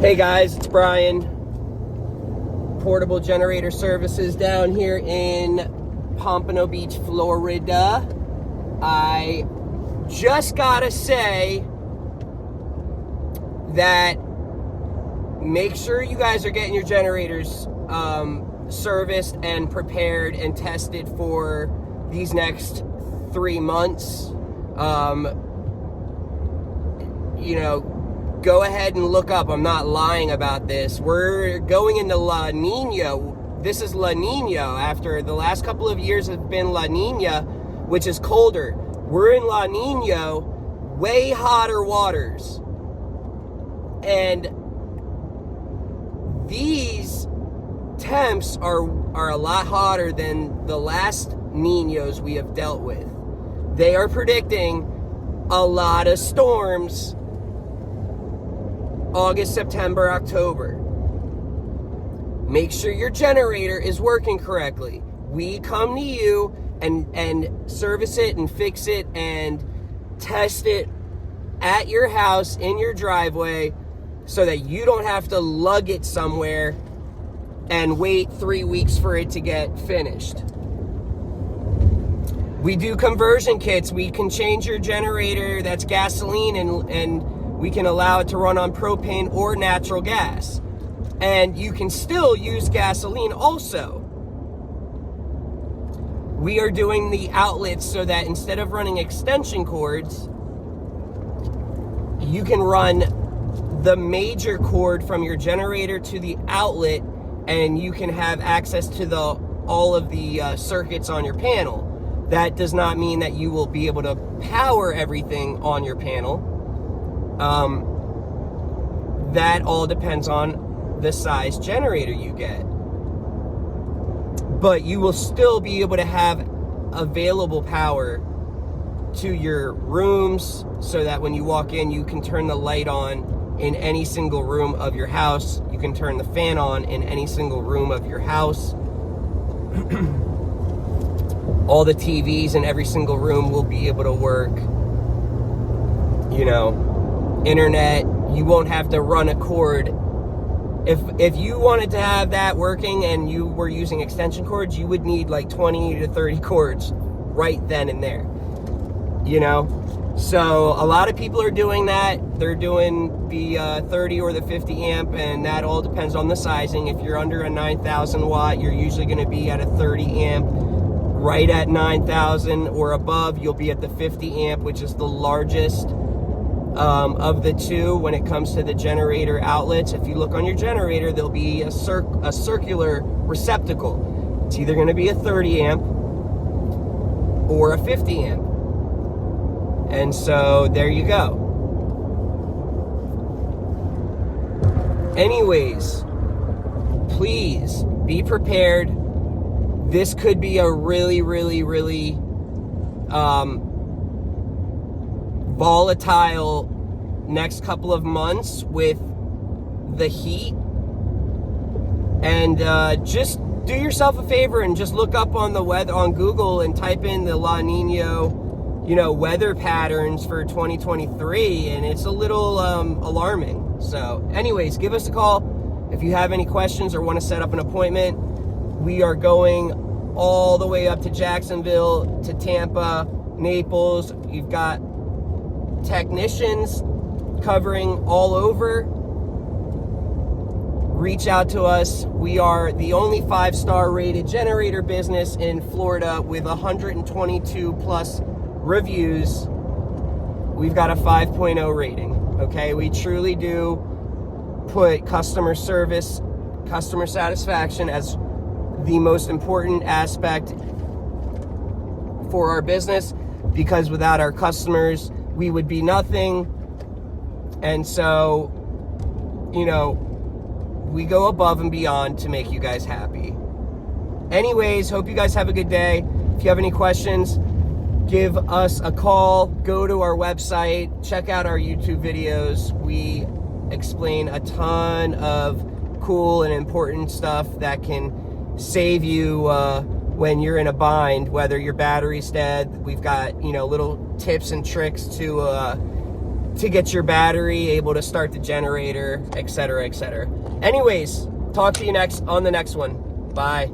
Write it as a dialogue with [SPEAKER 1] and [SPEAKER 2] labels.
[SPEAKER 1] Hey guys, it's Brian. Portable Generator Services down here in Pompano Beach, Florida. I just gotta say that make sure you guys are getting your generators serviced and prepared and tested for these next 3 months. Go ahead and look up. I'm not lying about this. We're going into La Nina. This is La Nina. After the last couple of years have been La Nina, which is colder. We're in La Nina, way hotter waters. And these temps are a lot hotter than the last Niños we have dealt with. They are predicting a lot of storms August, September, October. Make sure your generator is working correctly. We come to you and service it and fix it and test it at your house, in your driveway, so that you don't have to lug it somewhere and wait 3 weeks for it to get finished. We do conversion kits. We can change your generator that's gasoline and we can allow it to run on propane or natural gas. And you can still use gasoline also. We are doing the outlets so that instead of running extension cords, you can run the major cord from your generator to the outlet, and you can have access to all of the circuits on your panel. That does not mean that you will be able to power everything on your panel. That all depends on the size generator you get. But you will still be able to have available power to your rooms so that when you walk in, you can turn the light on in any single room of your house. You can turn the fan on in any single room of your house. All the TVs in every single room will be able to work. Internet, you won't have to run a cord. If you wanted to have that working and you were using extension cords, you would need like 20 to 30 cords right then and there. So a lot of people are doing that. They're doing the 30 or the 50 amp, and that all depends on the sizing. If you're under a 9,000 watt, you're usually going to be at a 30 amp. Right at 9,000 or above, you'll be at the 50 amp, which is the largest of the two when it comes to the generator outlets. If you look on your generator, there'll be a circular receptacle. It's either going to be a 30 amp or a 50 amp. And so there you go. Anyways, please be prepared. This could be a really, really, really volatile next couple of months with the heat. And just do yourself a favor and just look up on the weather on Google and type in the La Nina, weather patterns for 2023, and it's a little alarming. So anyways, give us a call if you have any questions or want to set up an appointment. We are going all the way up to Jacksonville, to Tampa, Naples. You've got technicians covering all over. Reach out to us. We are the only 5-star rated generator business in Florida with 122 plus reviews. We've got a 5.0 rating. Okay, we truly do put customer service, customer satisfaction as the most important aspect for our business, because without our customers, we would be nothing. And so, we go above and beyond to make you guys happy. Anyways, hope you guys have a good day. If you have any questions, give us a call. Go to our website. Check out our YouTube videos. We explain a ton of cool and important stuff that can save you when you're in a bind, whether your battery's dead. We've got little tips and tricks to to get your battery, able to start the generator, etc., etc. Anyways, talk to you on the next one. Bye.